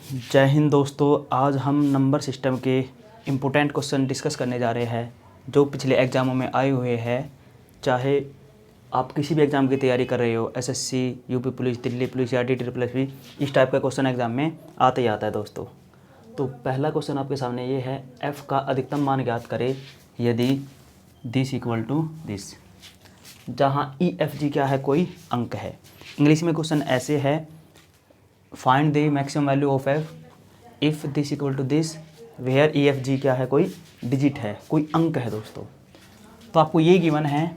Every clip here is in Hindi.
जय हिंद दोस्तों। आज हम नंबर सिस्टम के इम्पोर्टेंट क्वेश्चन डिस्कस करने जा रहे हैं जो पिछले एग्ज़ामों में आए हुए हैं। चाहे आप किसी भी एग्ज़ाम की तैयारी कर रहे हो, SSC, UP police, Delhi police या DTPSB, इस टाइप का क्वेश्चन एग्ज़ाम में आते ही आता है दोस्तों। तो पहला क्वेश्चन आपके सामने ये है, f का अधिकतम मान ज्ञात करें यदि दिस इक्वल टू दिस, जहाँ EFG क्या है, कोई अंक है। इंग्लिश में क्वेश्चन ऐसे है, find the maximum value of f if this equal to this where EFG क्या है, कोई डिजिट है, कोई अंक है दोस्तों। तो आपको ये गिवन है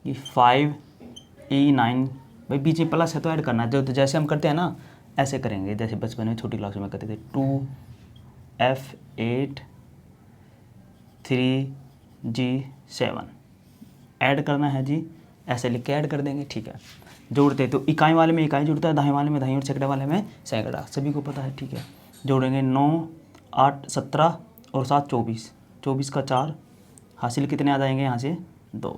कि 5E9, भाई बीच में प्लस है तो ऐड करना है, तो जैसे हम करते हैं ना ऐसे करेंगे, जैसे बचपन में छोटी क्लास में करते थे। 2F8 3G7 ऐड करना है जी, ऐसे लिख के ऐड कर देंगे, ठीक है। जोड़ते तो इकाई वाले में इकाई जुड़ता है, दहाई वाले में दहाई और सैकड़े वाले में सैकड़ा, सभी को पता है, ठीक है। जोड़ेंगे 9 8 17 और 7 24, 24 का 4, हासिल कितने आ जाएंगे यहाँ से 2,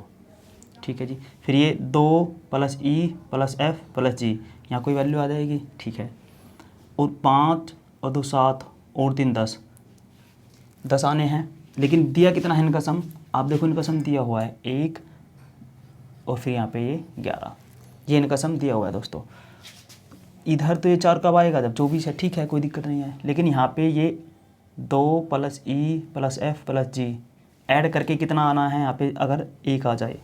ठीक है जी। फिर ये 2 + E + F + G, यहाँ कोई वैल्यू आ जाएगी, ठीक है। और 5 और 2 7 और 3 10, 10 आने हैं, लेकिन दिया कितना है इनका सम, आप देखो इनका सम दिया हुआ है 1 और फिर यहाँ पे ये 11, ये इनका सम दिया हुआ है दोस्तों। इधर तो ये 4 कब आएगा, जब 24 है, ठीक है, कोई दिक्कत नहीं है। लेकिन यहाँ पे ये 2 + E + F + G ऐड करके कितना आना है यहाँ पे, अगर 1 आ जाए,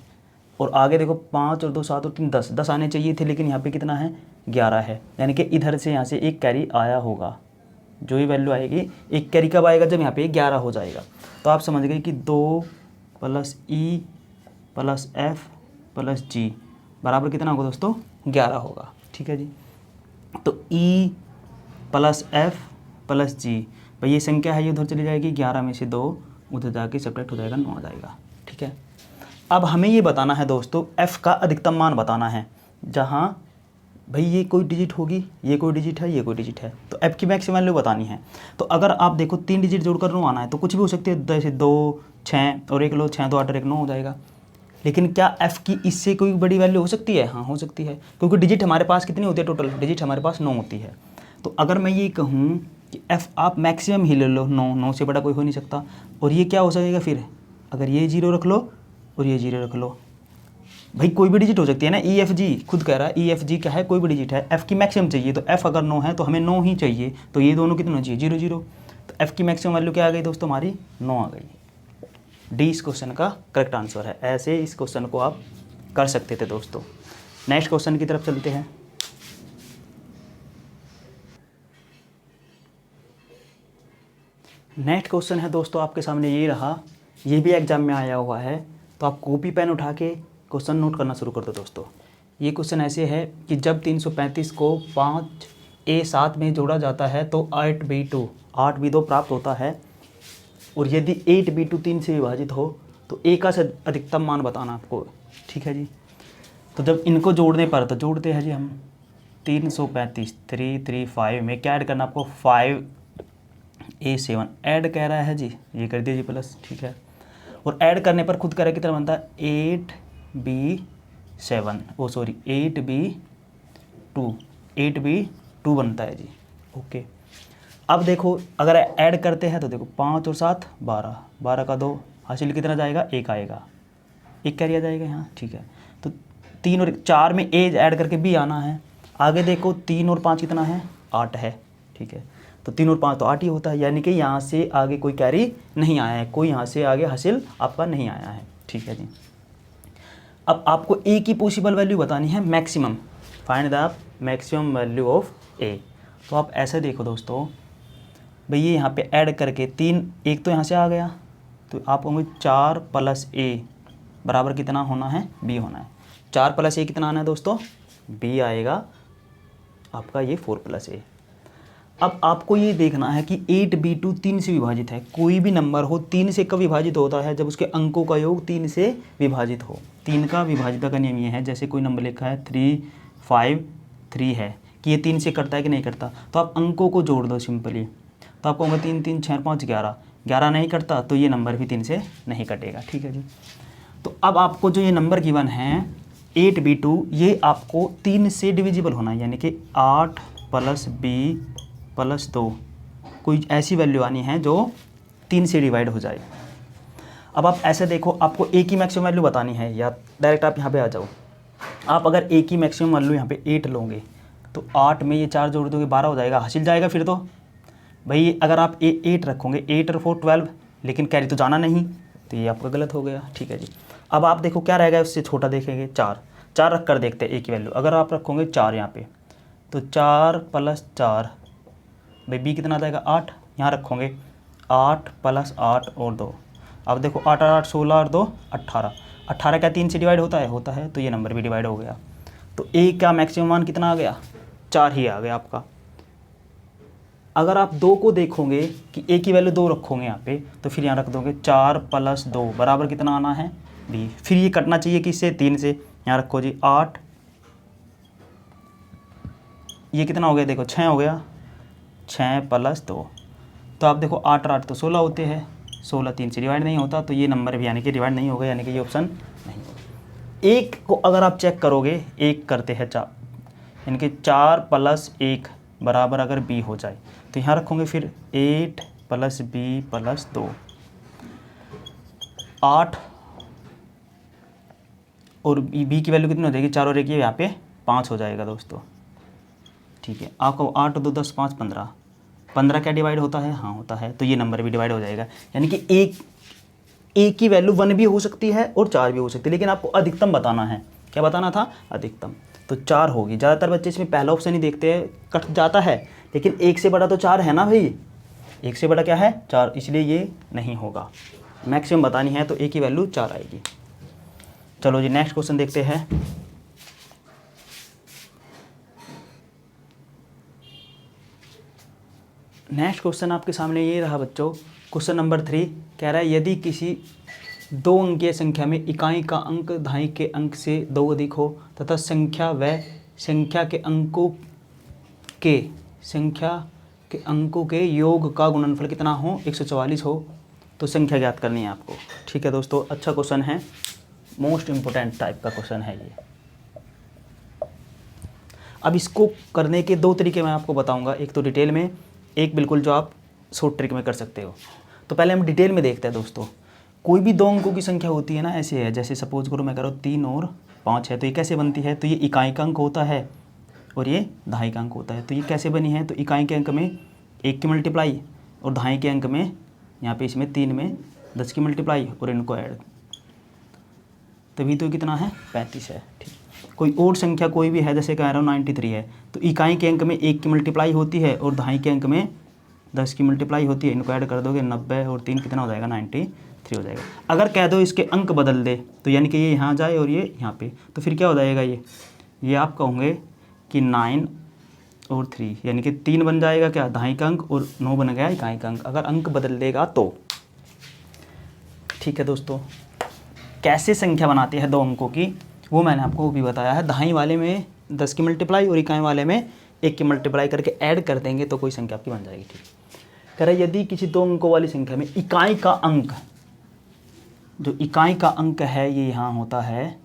और आगे देखो 5 और 2 7 और 3 10, 10 आने चाहिए थे, लेकिन यहाँ पे कितना है 11 है, यानी कि इधर से यहाँ से एक कैरी आया होगा। जो ये वैल्यू आएगी, एक कैरी कब आएगा, जब यहाँ पे 11 हो जाएगा। तो आप समझ गए कि 2 + E + F + G बराबर कितना होगा दोस्तों, 11 होगा, ठीक है जी। तो E + F + G, भाई ये संख्या है, ये उधर चली जाएगी, 11 में से 2 उधर जाके सब्ट्रैक्ट हो जाएगा, 9 आ जाएगा, ठीक है। अब हमें ये बताना है दोस्तों, f का अधिकतम मान बताना है, जहाँ भाई ये कोई डिजिट होगी, ये कोई डिजिट है, ये कोई डिजिट है, तो f की मैक्सिमम वैल्यू बतानी है। तो अगर आप देखो 3 डिजिट जोड़कर 9 आना है, तो कुछ भी हो सकती है, जैसे 2 6 और 1 लो, 6 2 8 और 1 9 हो जाएगा। लेकिन क्या f की इससे कोई बड़ी वैल्यू हो सकती है? हाँ, हो सकती है, क्योंकि डिजिट हमारे पास कितनी होती है, टोटल डिजिट हमारे पास 9 होती है। तो अगर मैं ये कहूँ कि f आप मैक्सिमम ही ले लो, 9 से बड़ा कोई हो नहीं सकता। और ये क्या हो सकेगा फिर, अगर ये 0 रख लो और ये 0 रख लो, भाई कोई भी डिजिट हो सकती है ना। EFG खुद कह रहा है, EFG क्या है, कोई भी डिजिट है, f की मैक्सिमम चाहिए, तो f अगर 9 है तो हमें 9 ही चाहिए, तो ये दोनों कितने चाहिए, 0 0। तो f की मैक्सिमम वैल्यू क्या आ गई दोस्तों, हमारी 9 आ गई। डी इस क्वेश्चन का करेक्ट आंसर है। ऐसे इस क्वेश्चन को आप कर सकते थे दोस्तों। नेक्स्ट क्वेश्चन की तरफ चलते हैं। नेक्स्ट क्वेश्चन है दोस्तों आपके सामने, ये रहा, ये भी एग्जाम में आया हुआ है, तो आप कॉपी पेन उठा के क्वेश्चन नोट करना शुरू कर दो दोस्तों। ये क्वेश्चन ऐसे है कि जब 335 को 5A7 में जोड़ा जाता है तो 8B2 प्राप्त होता है, और यदि 8B2 3 से विभाजित हो तो A का अधिकतम मान बताना आपको, ठीक है जी। तो जब इनको जोड़ने पर, तो जोड़ते हैं जी हम 335 335 में क्या ऐड करना आपको, 5A7 ऐड कह रहा है जी, ये कर दीजिए प्लस, ठीक है। और ऐड करने पर खुद कह रहा है कितना बनता है, 8B2 बनता है जी, ओके। अब देखो अगर ऐड करते हैं तो देखो 5 और 7 12, 12 का 2, हासिल कितना जाएगा, 1 आएगा, 1 कैरी आ जाएगा यहाँ, ठीक है। तो 3 और 4 में ए ऐड करके B आना है। आगे देखो 3 और 5 कितना है, 8 है, ठीक है। तो 3 और 5 तो 8 ही होता है, यानी कि यहाँ से आगे कोई कैरी नहीं आया है, कोई यहाँ से आगे हासिल आपका नहीं आया है, ठीक है जी। अब आपको ए की पॉसिबल वैल्यू बतानी है, maximum, find the maximum value of A. तो आप ऐसे देखो दोस्तों, भाई ये यहाँ पे ऐड करके 3, एक तो यहाँ से आ गया, तो आप कहोगे 4 + A बराबर कितना होना है, B होना है। 4 + A कितना आना है दोस्तों, B आएगा आपका, ये 4 + A। अब आपको ये देखना है कि 8B2 3 से विभाजित है। कोई भी नंबर हो 3 से कब विभाजित होता है, जब उसके अंकों का योग 3 से विभाजित हो। 3 का विभाजिता का नियम ये है, जैसे कोई नंबर लिखा है 3 5 3 है, कि ये 3 से करता है कि नहीं करता, तो आप अंकों को जोड़ दो सिंपली। तो आपको होगा 3 3 6 5 11, 11 नहीं करता तो ये नंबर भी 3 से नहीं कटेगा, ठीक है जी। तो अब आपको जो ये नंबर गिवन है 8B2, ये आपको 3 से डिविजिबल होना है, यानी कि 8 + B प्लस 2, कोई ऐसी वैल्यू आनी है जो 3 से डिवाइड हो जाए। अब आप ऐसे देखो, आपको ए की मैक्सिमम वैल्यू बतानी है या डायरेक्ट आप यहाँ पे आ जाओ। आप अगर ए की मैक्सिमम वैल्यू यहाँ पे 8 लोगे तो 8 में ये 4 जोड़ दोगे 12 हो जाएगा, हासिल जाएगा। फिर तो भाई अगर आप 8 रखोगे, 8 और 4 12, लेकिन कैरी तो जाना नहीं, तो ये आपका गलत हो गया। ठीक है जी। अब आप देखो क्या रहेगा, उससे छोटा देखेंगे 4 रख कर देखते हैं ए की वैल्यू। अगर आप रखोगे 4 यहाँ पे तो 4 प्लस 4, भाई बी कितना आ जाएगा 8, यहाँ रखोगे 8 प्लस 8 और 2। अब देखो 8 और 8 16 और 2 18, 18 क्या 3 से डिवाइड होता है? होता है, तो ये नंबर भी डिवाइड हो गया। तो ए का मैक्सिमम मान कितना आ गया? 4 ही आ गया आपका। अगर आप 2 को देखोगे कि ए की वैल्यू 2 रखोगे यहाँ पे, तो फिर यहाँ रख दोगे 4 प्लस 2 बराबर कितना आना है? बी। फिर ये कटना चाहिए किससे? 3 से। यहाँ रखो जी 8, ये कितना हो गया? देखो 6 हो गया, 6 प्लस 2। तो आप देखो 8 और 8 तो 16 होते हैं, 16 3 से डिवाइड नहीं होता, तो ये नंबर भी यानी कि डिवाइड नहीं होगा, यानी कि ये ऑप्शन नहीं होगा। एक को अगर आप चेक करोगे, एक करते हैं 4, यानी कि 4 प्लस 1 बराबर अगर बी हो जाए, तो यहाँ रखोगे फिर 8 प्लस बी प्लस 2, 8 और बी की वैल्यू कितनी हो जाएगी? 4 और 1 यहाँ पे 5 हो जाएगा दोस्तों। ठीक है, आपको 8 2 10 5 15, 15 क्या डिवाइड होता है? हाँ होता है, तो ये नंबर भी डिवाइड हो जाएगा। यानी कि एक की वैल्यू 1 भी हो सकती है और 4 भी हो सकती है, लेकिन आपको अधिकतम बताना है। क्या बताना था? अधिकतम। तो 4 होगी। ज़्यादातर बच्चे इसमें पहला ऑप्शन ही देखते हैं, कट जाता है, लेकिन 1 से बड़ा तो 4 है ना भाई, 1 से बड़ा क्या है? 4, इसलिए ये नहीं होगा। मैक्सिमम बतानी है तो ए की वैल्यू 4 आएगी। चलो जी नेक्स्ट क्वेश्चन देखते हैं। नेक्स्ट क्वेश्चन आपके सामने ये रहा बच्चों, क्वेश्चन नंबर 3 कह रहा है यदि किसी 2 अंकीय संख्या में इकाई का अंक दहाई के अंक से 2 अधिक हो तथा संख्या के अंकों के योग का गुणनफल कितना हो? 144 हो, तो संख्या ज्ञात करनी है आपको। ठीक है दोस्तों, अच्छा क्वेश्चन है, मोस्ट इम्पोर्टेंट टाइप का क्वेश्चन है ये। अब इसको करने के 2 तरीके मैं आपको बताऊंगा, एक तो डिटेल में, एक बिल्कुल जो आप शॉर्ट ट्रिक में कर सकते हो। तो पहले हम डिटेल में देखते हैं दोस्तों। कोई भी 2 अंकों की संख्या होती है ना, ऐसे है, जैसे सपोज करो मैं कह रहा हूँ 3 और 5 है, तो ये कैसे बनती है? तो ये इकाई का अंक होता है और ये दहाई का अंक होता है। तो ये कैसे बनी है? तो इकाई के अंक में 1 की मल्टीप्लाई और दहाई के अंक में यहाँ पे इसमें 3 में 10 की मल्टीप्लाई और इनको ऐड, तभी तो कितना है? 35 है। ठीक, कोई और संख्या कोई भी है, जैसे कह रहा हूँ 93 है, तो इकाई के अंक में 1 की मल्टीप्लाई होती है और दहाई के अंक में 10 की मल्टीप्लाई होती है, इनको ऐड कर दोगे 90 और 3 कितना हो जाएगा? 93 हो जाएगा। अगर कह दो इसके अंक बदल दे, तो यानी कि ये यहाँ जाए और ये यहाँ पे, तो फिर क्या हो जाएगा? ये आप कहोगे कि 9 और 3, यानी कि 3 बन जाएगा क्या? दहाई का अंक, और 9 बन गया इकाई का अंक, अगर अंक बदल देगा तो। ठीक है दोस्तों, कैसे संख्या बनाते हैं 2 अंकों की, वो मैंने आपको भी बताया है। दहाई वाले में 10 की मल्टीप्लाई और इकाई वाले में 1 की मल्टीप्लाई करके ऐड कर देंगे तो कोई संख्या आपकी बन जाएगी। ठीक, कह रहा है यदि किसी 2 अंकों वाली संख्या में इकाई का अंक, जो इकाई का अंक है ये यहाँ होता है,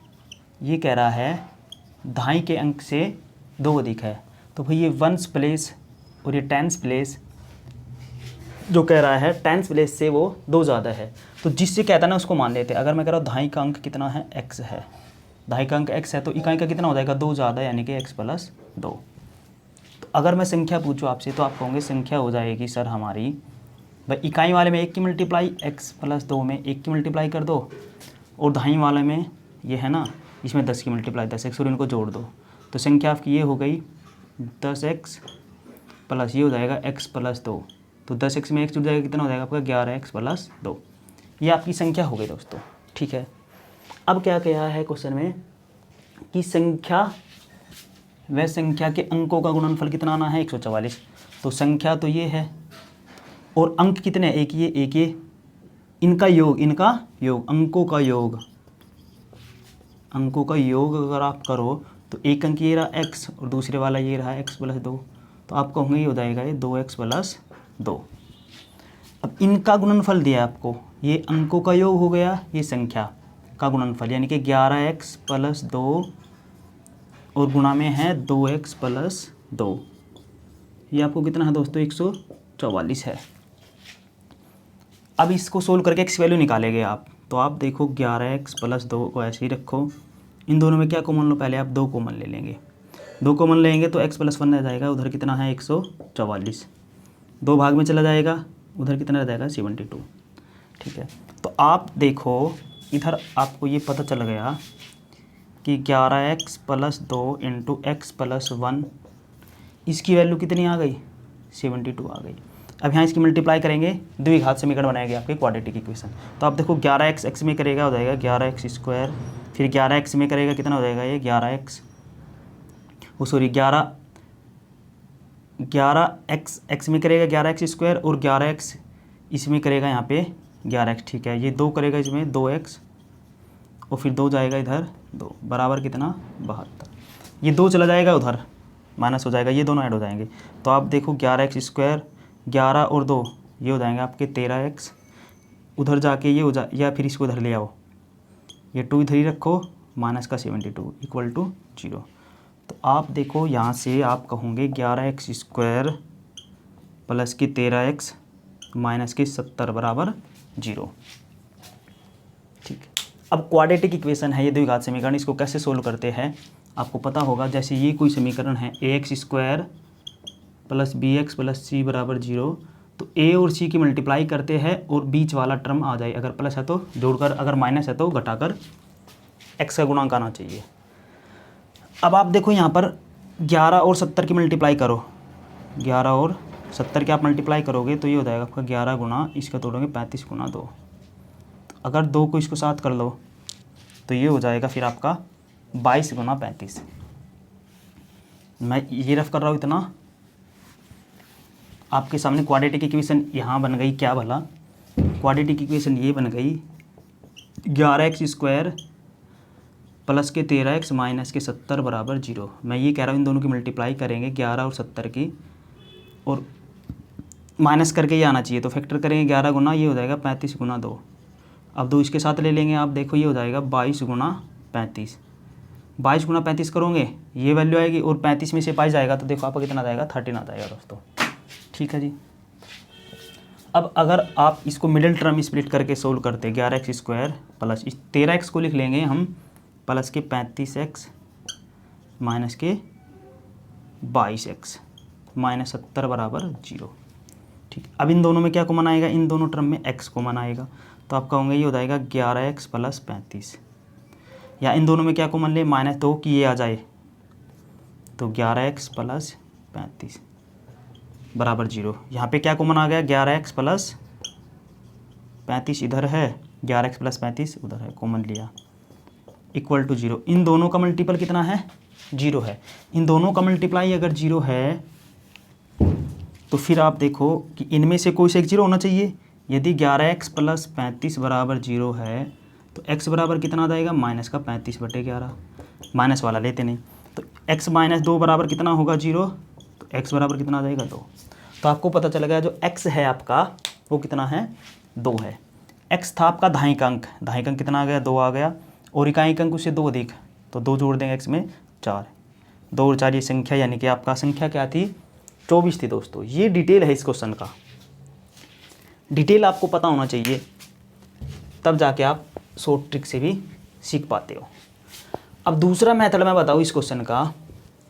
ये कह रहा है दहाई के अंक से 2 अधिक है, तो भाई ये 1s प्लेस और ये 10s प्लेस, जो कह रहा है 10s प्लेस से वो 2 ज़्यादा है, तो जिससे कहता है ना उसको मान लेते हैं। अगर मैं कह रहा हूँ दहाई का अंक कितना है? x है, दहाई का अंक x है, तो इकाई का कितना हो जाएगा? 2 ज़्यादा, यानी कि x प्लस 2। तो अगर मैं संख्या पूछूँ आपसे, तो आप कहोगे संख्या हो जाएगी सर हमारी, भाई इकाई वाले में 1 की मल्टीप्लाई, x प्लस 2 में 1 की मल्टीप्लाई कर दो, और दहाई वाले में ये है ना, इसमें 10 की मल्टीप्लाई 10x, और इनको जोड़ दो, तो संख्या आपकी ये हो गई 10x प्लस ये हो जाएगा x प्लस 2, तो 10x में x जुड़ जाएगा, कितना हो जाएगा आपका? 11x plus 2। ये आपकी संख्या हो गई दोस्तों। ठीक है, अब क्या कहा है क्वेश्चन में कि संख्या व संख्या के अंकों का गुणनफल कितना आना है? 144। तो संख्या तो ये है और अंक कितने? एक ये, इनका योग, अंकों का योग अगर आप करो तो एक अंक ये रहा x और दूसरे वाला ये रहा x प्लस 2, तो आप कहोगे ये हो जाएगा ये 2x प्लस 2। अब इनका गुणनफल दिया आपको, ये अंकों का योग हो गया, ये संख्या का गुणनफल, यानी कि 11x प्लस 2 और गुणा में है 2x प्लस 2, ये आपको कितना है दोस्तों 144 है। अब इसको सोल्व करके एक्स वैल्यू निकालेंगे आप, तो आप देखो 11x + 2 को ऐसे ही रखो। इन दोनों में क्या कॉमन लो, पहले आप 2 कॉमन ले लेंगे। 2 कॉमन लेंगे तो x + 1 रह जाएगा, उधर कितना है 144, 2 भाग में चला जाएगा, उधर कितना रह जाएगा 72। ठीक है, तो आप देखो इधर आपको ये पता चल गया कि 11x + 2 × x + 1, इसकी वैल्यू कितनी आ गई 72 आ गई। अब यहाँ इसकी मल्टीप्लाई करेंगे, द्विघात समीकरण बनाएंगे आपके क्वाड्रेटिक इक्वेशन। तो आप देखो 11x x में करेगा हो जाएगा 11x², फिर 11x में करेगा कितना हो जाएगा ये 11x, ग्यारह x में करेगा 11x² और 11x इसमें करेगा यहाँ पे 11x। ठीक है, ये 2 करेगा इसमें 2x और फिर 2 जाएगा इधर 2 बराबर कितना 72। ये 2 चला जाएगा उधर माइनस हो जाएगा, ये दोनों ऐड हो जाएंगे। तो आप देखो 11x², 11 और 2 ये हो जाएंगे आपके 13x, उधर जाके ये हो जा, या फिर इसको इधर ले आओ, ये 2 इधर ही रखो, माइनस का 72 = 0। तो आप देखो यहाँ से आप कहोगे 11x² प्लस के 13x माइनस के 70 बराबर 0। ठीक है, अब क्वाड्रेटिक इक्वेशन है ये द्विघात समीकरण, इसको कैसे सोल्व करते हैं आपको पता होगा। जैसे ये कोई समीकरण है ax² + bx + c = 0, तो a और c की मल्टीप्लाई करते हैं और बीच वाला टर्म आ जाए, अगर प्लस है तो जोड़कर, अगर माइनस है तो घटाकर x का गुणांक आना चाहिए। अब आप देखो यहाँ पर 11 और 70 की मल्टीप्लाई करो, 11 और 70 की आप मल्टीप्लाई करोगे तो ये हो जाएगा आपका 11 गुना इसका तोड़ोगे 35 × 2, तो अगर 2 को इसको साथ कर लो तो ये हो जाएगा फिर आपका 22 × 35। मैं ये रफ कर रहा हूँ इतना, आपके सामने क्वाड्रेटिक इक्वेशन यहाँ बन गई क्या भला, क्वाड्रेटिक इक्वेशन ये बन गई 11x² प्लस के 13x माइनस के 70 बराबर 0। मैं ये कह रहा हूँ इन दोनों की मल्टीप्लाई करेंगे 11 और 70 की, और माइनस करके ये आना चाहिए, तो फैक्टर करेंगे 11 गुना ये हो जाएगा 35 × 2। अब 2 इसके साथ ले लेंगे, आप देखो ये हो जाएगा 22 × 35, 22 × 35 करोगे ये वैल्यू आएगी, और 35 में से 22 जाएगा तो देखो आपका कितना आ जाएगा 13 आ जाएगा दोस्तों। ठीक है जी। अब अगर आप इसको मिडिल टर्म स्प्लिट करके सोल्व करते 11x² प्लस 13x को लिख लेंगे हम प्लस के 35x माइनस के 22x माइनस 70 बराबर 0। ठीक, अब इन दोनों में क्या कॉमन आएगा, इन दोनों टर्म में x कॉमन आएगा, तो आप कहोगे ये हो जाएगा 11x + 35, या इन दोनों में क्या कॉमन ले -2 की ये आ जाए तो 11x + 35 बराबर 0। यहाँ पे क्या कॉमन आ गया 11x + 35 इधर है, 11x + 35 उधर है, कॉमन लिया = 0। इन दोनों का मल्टीपल कितना है 0 है, इन दोनों का मल्टीप्लाई अगर 0 है तो फिर आप देखो कि इनमें से कोई से एक 0 होना चाहिए। यदि 11x + 35 बराबर 0 है तो x बराबर कितना आ जाएगा -35/11, माइनस वाला लेते नहीं, तो x - 2 बराबर कितना होगा 0, तो x बराबर कितना आ जाएगा 2। तो आपको पता चल गया जो x है आपका वो कितना है 2 है। x था आपका दहाई अंक कितना आ गया 2 आ गया, और इकाई अंक उससे 2 अधिक, तो 2 जोड़ देंगे x में 4, 2 और 4 ये संख्या, यानी कि आपका संख्या क्या थी 24 थी दोस्तों। ये डिटेल है इस क्वेश्चन का, डिटेल आपको पता होना चाहिए, तब जाके आप शॉर्ट ट्रिक से भी सीख पाते हो। अब दूसरा मेथड मैं बताऊँ इस क्वेश्चन का,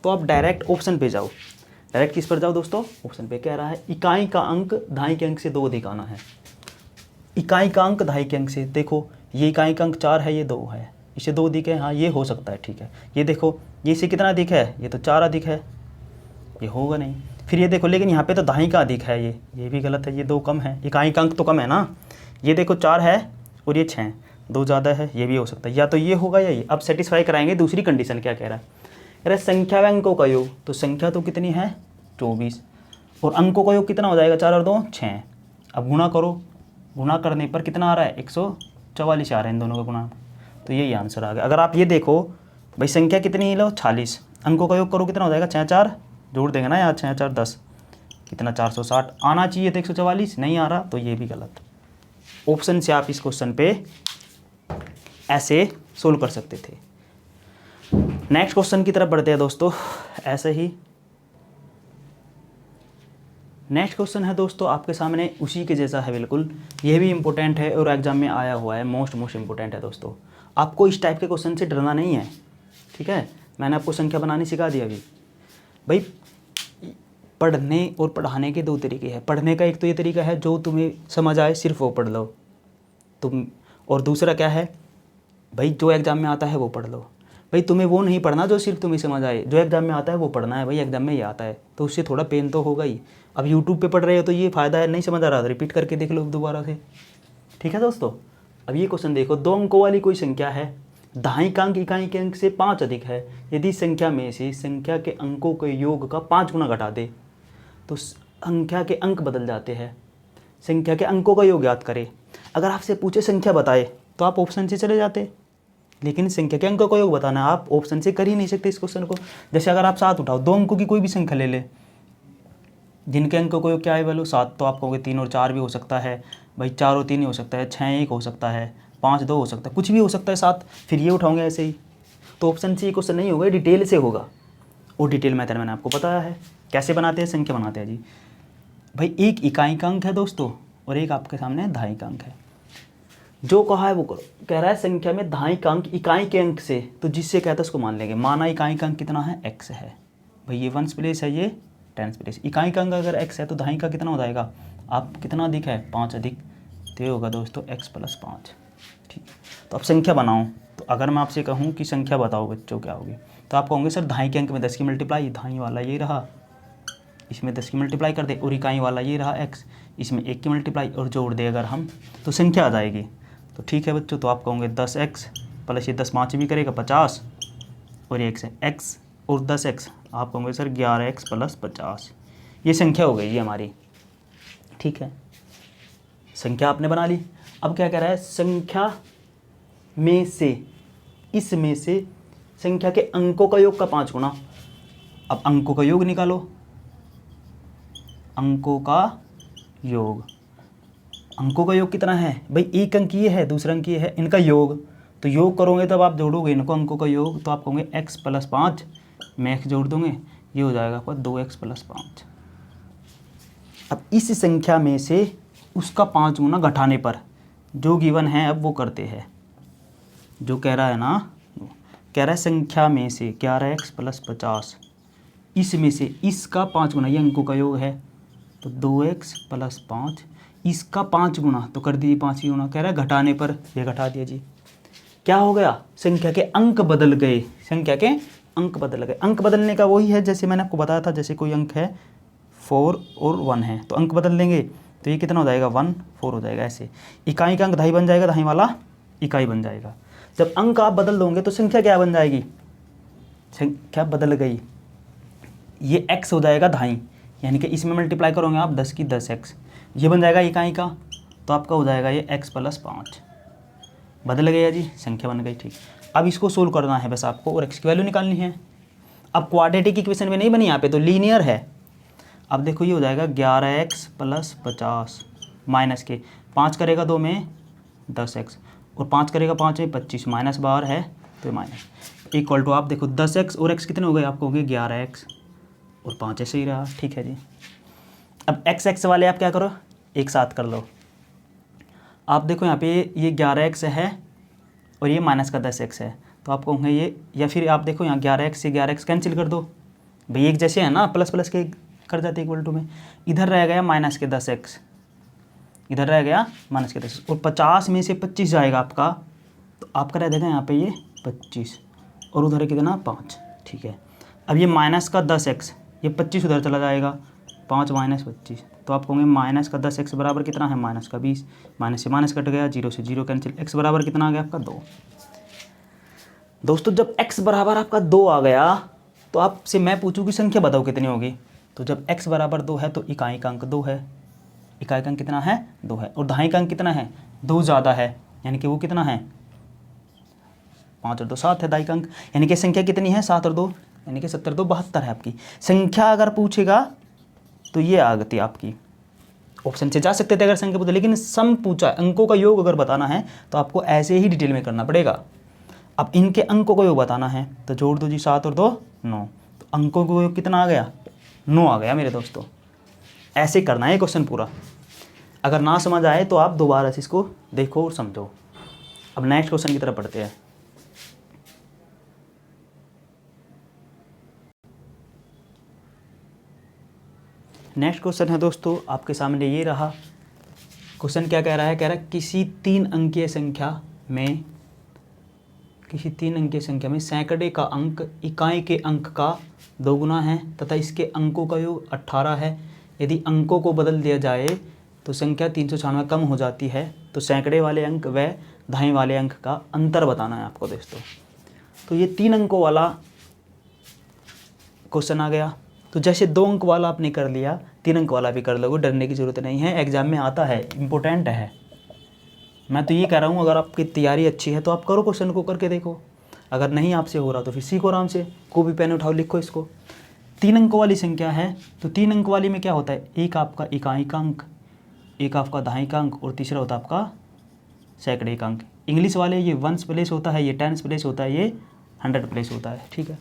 तो आप डायरेक्ट ऑप्शन पे जाओ। डायरेक्ट किस पर जाओ दोस्तों, ऑप्शन पे। कह रहा है इकाई का अंक दहाई के अंक से 2 अधिक आना है। इकाई का अंक दहाई के अंक से, देखो ये इकाई का अंक 4 है, ये 2 है, इसे 2 अधिक है, हाँ ये हो सकता है, ठीक है। ये देखो ये इसे कितना अधिक है, ये तो 4 अधिक है, ये होगा नहीं। फिर ये देखो लेकिन यहाँ पे तो दहाई का अधिक है, ये भी गलत है, ये 2 कम है, इकाई का अंक तो कम है ना। ये देखो 4 है और ये 6, 2 ज़्यादा है, ये भी हो सकता है, या तो ये होगा या ये। अब सेटिस्फाई कराएंगे दूसरी कंडीशन, क्या कह रहा है, अरे संख्या व अंकों का योग, तो संख्या तो कितनी है 24, और अंकों का योग कितना हो जाएगा 4 और 2 6। अब गुणा करो, गुणा करने पर कितना आ रहा है 144 आ रहा है इन दोनों का गुणा, तो यही आंसर आ गया। अगर आप ये देखो भाई संख्या कितनी लो 46, अंकों का योग करो कितना हो जाएगा 6 4 जोड़ देंगे ना यार, 6 4 10 कितना 460 आना चाहिए था, 144 नहीं आ रहा, तो ये भी गलत। ऑप्शन से आप इस क्वेश्चन पे ऐसे सोल्व कर सकते थे। नेक्स्ट क्वेश्चन की तरफ बढ़ते हैं दोस्तों। ऐसे ही नेक्स्ट क्वेश्चन है दोस्तों आपके सामने, उसी के जैसा है बिल्कुल, यह भी इंपॉर्टेंट है और एग्जाम में आया हुआ है, मोस्ट इंपॉर्टेंट है दोस्तों। आपको इस टाइप के क्वेश्चन से डरना नहीं है, ठीक है। मैंने आपको संख्या बनानी सिखा दी अभी। भाई पढ़ने और पढ़ाने के दो तरीके हैं। पढ़ने का एक तो ये तरीका है जो तुम्हें समझ आए सिर्फ वो पढ़ लो तुम, और दूसरा क्या है भाई जो एग्ज़ाम में आता है वो पढ़ लो। भाई तुम्हें वो नहीं पढ़ना जो सिर्फ तुम्हें समझ आए, जो एग्ज़ाम में आता है वो पढ़ना है। भाई एग्ज़ाम में ये आता है तो उससे थोड़ा पेन तो होगा ही। अब यूट्यूब पे पढ़ रहे हो तो ये फ़ायदा है, नहीं समझ आ रहा तो रिपीट करके देख लो दोबारा से, ठीक है दोस्तों। अब ये क्वेश्चन देखो, 2 अंकों वाली कोई संख्या है, दहाई अंक इकाई के अंक से 5 अधिक है, यदि संख्या में से संख्या के अंकों के योग का 5 गुना घटा दे तो संख्या के अंक बदल जाते हैं। संख्या के अंकों का योग याद करें। अगर आपसे पूछे संख्या बताए तो आप ऑप्शन से चले जाते, लेकिन संख्या के अंकों का योग बताना आप ऑप्शन से कर ही नहीं सकते इस क्वेश्चन को। जैसे अगर आप 7 उठाओ, 2 अंकों की कोई भी संख्या ले ले, जिनके अंकों का योग क्या है वैल्यू 7, तो आप कहोगे 3 और 4 भी हो सकता है, भाई 4 और 3 ही हो सकता है, 6 1 हो सकता है, 5 2 हो सकता है, कुछ भी हो सकता है 7, फिर ये उठाओगे ऐसे ही। तो ऑप्शन से ये क्वेश्चन नहीं होगा, डिटेल से होगा। और डिटेल मेथड मैंने आपको बताया है कैसे बनाते हैं, संख्या बनाते हैं जी। भाई एक इकाई का अंक है दोस्तों और एक आपके सामने दहाई का अंक है। जो कहा है वो करो। कह रहा है संख्या में दहाई का अंक इकाई के अंक से, तो जिससे कहता है उसको मान लेंगे। माना इकाई का अंक कितना है, x है। भाई ये 1s प्लेस है, ये 10s प्लेस। इकाई का अंक अगर x है तो दहाई का कितना हो जाएगा, आप कितना अधिक है, 5 अधिक, तो ये होगा दोस्तों x + 5। ठीक, तो अब संख्या बनाओ। तो अगर मैं आपसे कहूँ कि संख्या बताओ बच्चों क्या होगी, तो आप कहोगे सर दहाई के अंक में 10 की मल्टीप्लाई, दहाई वाला ये रहा, इसमें 10 की मल्टीप्लाई कर दे, और इकाई वाला ये रहा x, इसमें 1 की मल्टीप्लाई और जोड़ दे अगर हम तो संख्या आ जाएगी। तो ठीक है बच्चों, तो आप कहोगे 10x प्लस ये 10 5 भी करेगा 50, और ये x है, x और 10x, आप कहोगे सर 11x + 50। ये संख्या हो गई ये हमारी, ठीक है। संख्या आपने बना ली। अब क्या कह रहा है, संख्या में से, इसमें से संख्या के अंकों का योग का 5 गुना। अब अंकों का योग निकालो, अंकों का योग, अंकों का योग कितना है भाई, एक अंक ये है, दूसरा अंक ये है, इनका योग, तो योग करोगे तब आप जोड़ोगे इनको अंकों का योग, तो आप कहोगे x + 5 में x जोड़ दोगे, ये हो जाएगा आपका 2x + 5। अब इस संख्या में से उसका 5 गुना घटाने पर जो गिवन है अब वो करते हैं। जो कह रहा है ना, कह रहा है संख्या में से 11x + 50, इसमें से इसका 5 गुना, ये अंकों का योग है, तो 2x + 5, इसका 5 गुना, तो कर दीजिए 5 ही गुना। कह रहा है घटाने पर, ये घटा दिया जी, क्या हो गया, संख्या के अंक बदल गए, संख्या के अंक बदल गए। अंक बदलने का वही है जैसे मैंने आपको बताया था, जैसे कोई अंक है 4 और 1 है तो अंक बदल लेंगे, तो ये कितना हो जाएगा 1 4 हो जाएगा। ऐसे इकाई का अंक दहाई बन जाएगा, दहाई वाला इकाई बन जाएगा। जब अंक आप बदल दोगे तो संख्या क्या बन जाएगी, संख्या बदल गई, ये x हो जाएगा दहाई, यानी कि इसमें मल्टीप्लाई करोगे आप 10 की 10x, ये बन जाएगा इकाई का, तो आपका हो जाएगा ये x + 5, बदल गया जी, संख्या बन गई। ठीक, अब इसको सोल्व करना है बस आपको, और x की वैल्यू निकालनी है। अब क्वाड्रेटिक इक्वेशन में नहीं बनी, यहाँ पे तो लीनियर है। अब देखो ये हो जाएगा 11x + 50 माइनस के 5 करेगा 2 में 10x, और 5 करेगा 5 में 25, माइनस बाहर है तो माइनस, इक्वल टू आप देखो 10x और x कितने हो गए, आपको हो गए 11x और 5 ऐसे ही रहा। ठीक है जी, अब x वाले आप क्या करो, एक साथ कर लो। आप देखो यहाँ पे ये 11x है और ये माइनस का 10x है, तो आप कहोगे ये, या फिर आप देखो यहाँ 11x से 11x कैंसिल कर दो, भाई एक जैसे है ना, प्लस प्लस के कर जाते इक्वल टू में, इधर रह गया माइनस के 10x, इधर रह गया माइनस के 10, और 50 में से 25 जाएगा आपका, तो आपका रह देगा यहाँ पे ये 25, और उधर कितना 5। ठीक है, अब ये माइनस का 10x, ये 25 उधर चला जाएगा, 5 - 25, तो आप कहोगे माइनस का 10x बराबर कितना है, माइनस का 20, माइनस से माइनस कट गया, 0 से 0 कैंसिल, x बराबर कितना आ गया आपका 2। दोस्तों जब x बराबर आपका 2 आ गया तो आपसे मैं पूछूं कि संख्या बताओ कितनी होगी, तो जब x बराबर 2 है तो इकाई का अंक 2 है, इकाई का अंक कितना है 2 है, और दहाई का अंक कितना है 2 ज़्यादा है, यानी कि वो कितना है 5 और 2 7 है दहाई का अंक, यानी कि संख्या कितनी है 7 और 2, यानी कि 70 2 72 है आपकी। संख्या अगर पूछेगा तो ये आ गई आपकी, ऑप्शन से जा सकते थे अगर संख्या पूछा, लेकिन सम पूछा, अंकों का योग अगर बताना है तो आपको ऐसे ही डिटेल में करना पड़ेगा। अब इनके अंकों का योग बताना है तो जोड़ दो जी, 7 और 2 9, तो अंकों का योग कितना आ गया 9 आ गया मेरे दोस्तों। ऐसे करना है क्वेश्चन पूरा। अगर ना समझ आए तो आप दोबारा से इसको देखो और समझो। अब नेक्स्ट क्वेश्चन की तरफ पढ़ते हैं। नेक्स्ट क्वेश्चन है दोस्तों आपके सामने ये रहा। क्वेश्चन क्या कह रहा है, कह रहा है किसी 3 अंकीय संख्या में सैकड़े का अंक इकाई के अंक का 2 गुना है तथा इसके अंकों का योग 18 है। यदि अंकों को बदल दिया जाए तो संख्या 396 कम हो जाती है, तो सैकड़े वाले अंक व दहाई वाले अंक का अंतर बताना है आपको दोस्तों। तो ये 3 अंकों वाला क्वेश्चन आ गया। तो जैसे 2 अंक वाला आपने कर लिया, 3 अंक वाला भी कर लोगे, डरने की ज़रूरत नहीं है, एग्जाम में आता है, इम्पोर्टेंट है। मैं तो ये कह रहा हूँ अगर आपकी तैयारी अच्छी है तो आप करो, क्वेश्चन को करके देखो। अगर नहीं आपसे हो रहा तो फिर सीखो आराम से, कॉपी पेन उठाओ, लिखो इसको। 3 अंकों वाली संख्या है तो 3 अंक वाली में क्या होता है, एक आपका इकाई का अंक, एक आपका दहाई का अंक और तीसरा होता है आपका सैकड़े का अंक। इंग्लिश वाले ये 1s प्लेस होता है, ये 10s प्लेस होता है, ये 100 प्लेस होता है, ठीक है।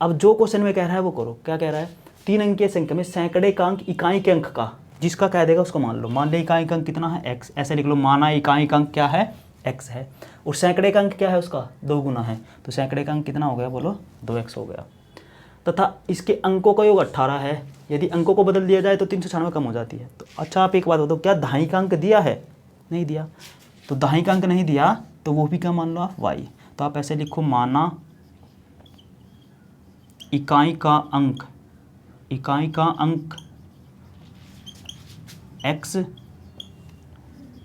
अब जो क्वेश्चन में कह रहा है वो करो। क्या कह रहा है, 3 अंकीय संख्या में सैकड़े का अंक इकाई के अंक का, जिसका कह देगा उसको मान लो। मान ले इकाई का अंक कितना है, x, ऐसे लिख लो, माना इकाई का अंक क्या है, x है, और सैकड़े का अंक क्या है उसका 2 गुना है, तो सैकड़े का अंक कितना हो गया, बोलो 2x हो गया। तथा इसके अंकों का योग 18 है। यदि अंकों को बदल दिया जाए तो 396 कम हो जाती है। तो अच्छा आप एक बात बताओ, क्या दहाई का अंक दिया है, नहीं दिया, तो दहाई का अंक नहीं दिया तो वो भी क्या मान लो आप, y। तो आप ऐसे लिखो, माना इकाई का अंक x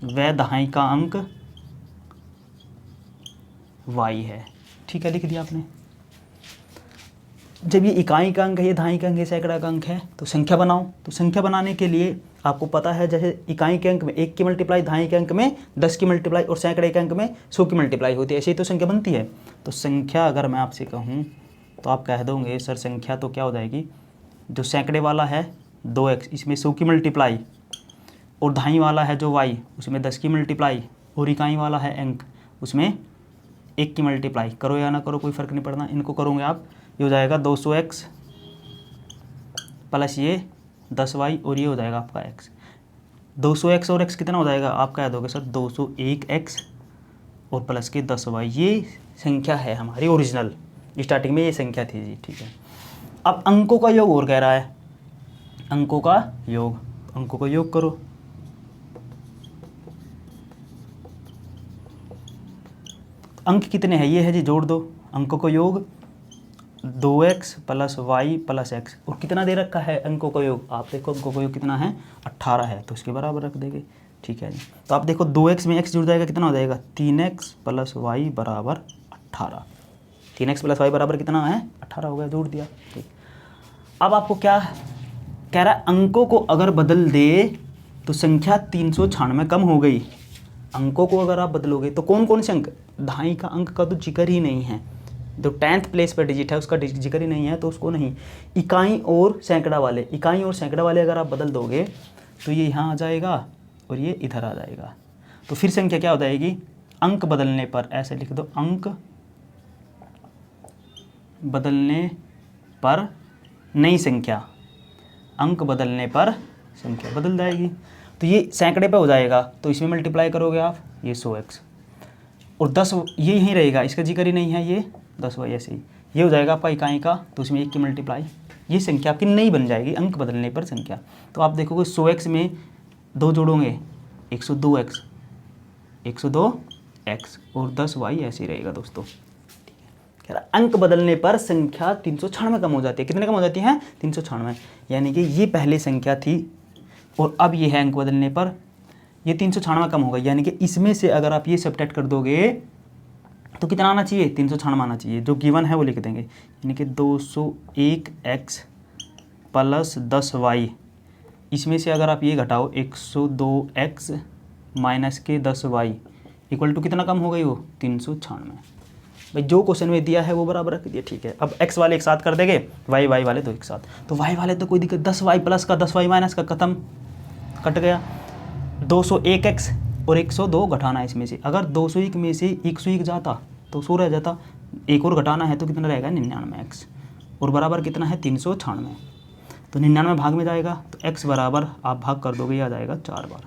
व दहाई का अंक y है, ठीक है, लिख दिया आपने। जब ये इकाई का अंक है, ये दहाई का अंक है, सैकड़ा का अंक है, तो संख्या बनाओ। तो संख्या बनाने के लिए आपको पता है, जैसे इकाई के अंक में 1 की मल्टीप्लाई, दहाई के अंक में 10 की मल्टीप्लाई और सैकड़े के अंक में 100 की मल्टीप्लाई होती है, ऐसे ही तो संख्या बनती है। तो संख्या अगर मैं आपसे कहूँ तो आप कह दोगे सर संख्या तो क्या हो जाएगी, जो सैकड़े वाला है 2x, इसमें 100 की मल्टीप्लाई, और दहाई वाला है जो y, उसमें 10 की मल्टीप्लाई, और इकाई वाला है अंक, उसमें 1 की मल्टीप्लाई। करो या ना करो कोई फ़र्क नहीं पड़ना, इनको करोगे आप, ये हो जाएगा 200x प्लस ये 10y, और ये हो जाएगा आपका x। 200x और x कितना हो जाएगा, आप कह दोगे सर 201x और प्लस के 10y। ये संख्या है हमारी ओरिजिनल, स्टार्टिंग में ये संख्या थी जी, ठीक है। अब अंकों का योग और कह रहा है, अंकों का योग करो। अंक कितने हैं, ये है जी, जोड़ दो। अंकों का योग 2x plus y plus x, और कितना दे रखा है अंकों का योग, आप देखो अंकों का योग कितना है, 18 है, तो इसके बराबर रख देंगे, ठीक है जी। तो आप देखो 2x में x जुड़ जाएगा, कितना हो जाएगा, 3x प्लस y बराबर 18। 3x प्लस y बराबर कितना है, 18 हो गया, जोड़ दिया, ठीक। अब आपको क्या कह रहा है, अंकों को अगर बदल दे तो संख्या 396 कम हो गई। अंकों को अगर आप बदलोगे तो कौन कौन से अंक, दहाई का अंक का तो जिक्र ही नहीं है, जो 10th प्लेस पर डिजिट है उसका जिक्र ही नहीं है, तो उसको नहीं। इकाई और सैकड़ा वाले अगर आप बदल दोगे तो ये यहाँ आ जाएगा और ये इधर आ जाएगा, तो फिर संख्या क्या हो जाएगी, अंक बदलने पर, ऐसे लिख दो, अंक बदलने पर नई संख्या, अंक बदलने पर संख्या बदल जाएगी। तो ये सैकड़े पे हो जाएगा, तो इसमें मल्टीप्लाई करोगे आप, ये 100x और 10 ये यहीं रहेगा, इसका जिक्र ही नहीं है, ये 10y ऐसे ही, ये हो जाएगा आपका इकाई का, तो इसमें 1 की मल्टीप्लाई, ये संख्या आपकी नई बन जाएगी, अंक बदलने पर संख्या। तो आप देखोगे 100x में 2 जोड़ोगे, 102x और 10y ऐसे ही रहेगा दोस्तों। अंक बदलने पर संख्या 396 कम हो जाती है, कितने कम हो जाती है, 396, यानी कि ये पहले संख्या थी और अब ये है अंक बदलने पर, ये 396 कम होगा, यानी कि इसमें से अगर आप ये सब्ट्रैक्ट कर दोगे तो कितना आना चाहिए, 396 आना चाहिए, जो गिवन है वो लिख देंगे, यानी कि 201x प्लस 10y, इसमें से अगर आप ये घटाओ 102x माइनस के 10y इक्वल टू कितना कम हो गई वो, 396। भाई जो क्वेश्चन में दिया है वो बराबर रख दिया, ठीक है। अब x वाले एक साथ कर देंगे, y वाले दो एक साथ, तो y वाले तो कोई दिक्कत, 10y प्लस का 10y माइनस का खत्म, कट गया। 201x और 102 घटाना है इसमें से, अगर 201 में से 101 जाता तो 100 रह जाता, एक और घटाना है तो कितना रहेगा, 99x, और बराबर कितना है, 396। तो 99 भाग में जाएगा, तो x बराबर आप भाग कर दोगे, आ जाएगा 4 बार।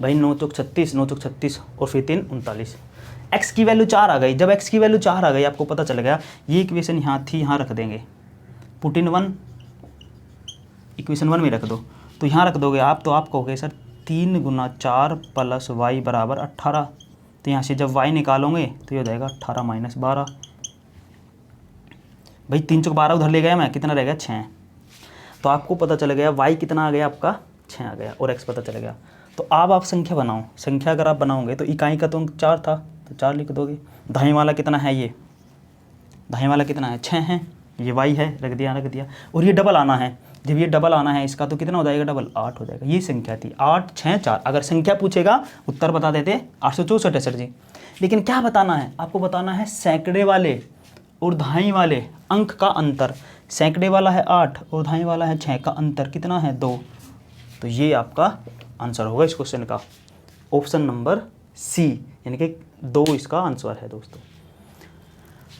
भाई 9 चौक 36, 9 चौक 36 और फिर 3 39। x की वैल्यू 4 आ गई। जब x की वैल्यू 4 आ गई आपको पता चल गया, ये इक्वेशन यहाँ थी, यहाँ रख देंगे, पुट इन 1, इक्वेशन 1 में रख दो, तो यहाँ रख दोगे आप, तो आप कहोगे सर 3 गुना 4 प्लस y बराबर 18। तो यहाँ से जब y निकालोगे तो ये हो जाएगा 18 माइनस 12। भाई 3 चौक 12 उधर ले गया मैं, कितना रह गया 6। तो आपको पता चल गया y कितना आ गया आपका 6 आ गया, और x पता चल गया। तो अब आप संख्या बनाओ। संख्या अगर आप बनाओगे तो इकाई का तो अंक 4 था, तो 4 लिख दोगे। दाएं वाला कितना है, ये दाएं वाला कितना है 6 है, ये y है, रख दिया। और ये डबल आना है, जब ये डबल आना है इसका तो कितना हो जाएगा डबल, 8 हो जाएगा। ये संख्या थी 8 6 4। अगर संख्या पूछेगा उत्तर बता देते 864 है सर जी। लेकिन क्या बताना है आपको, बताना है सैकड़े वाले और दहाई वाले अंक का अंतर। सैकड़े वाला है 8 और दहाई वाला है 6, का अंतर कितना है 2। तो ये आपका आंसर होगा इस क्वेश्चन का, ऑप्शन नंबर सी, यानी कि 2 इसका आंसर है दोस्तों।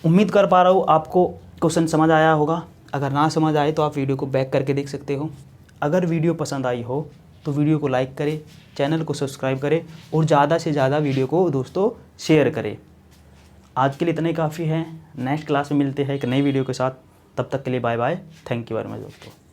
उम्मीद कर पा रहा हूँ आपको क्वेश्चन समझ आया होगा। अगर ना समझ आए तो आप वीडियो को बैक करके देख सकते हो। अगर वीडियो पसंद आई हो तो वीडियो को लाइक करें, चैनल को सब्सक्राइब करें और ज़्यादा से ज़्यादा वीडियो को दोस्तों शेयर करें। आज के लिए इतना ही काफ़ी है। नेक्स्ट क्लास में मिलते हैं एक नई वीडियो के साथ। तब तक के लिए bye bye. Thank you very much दोस्तों।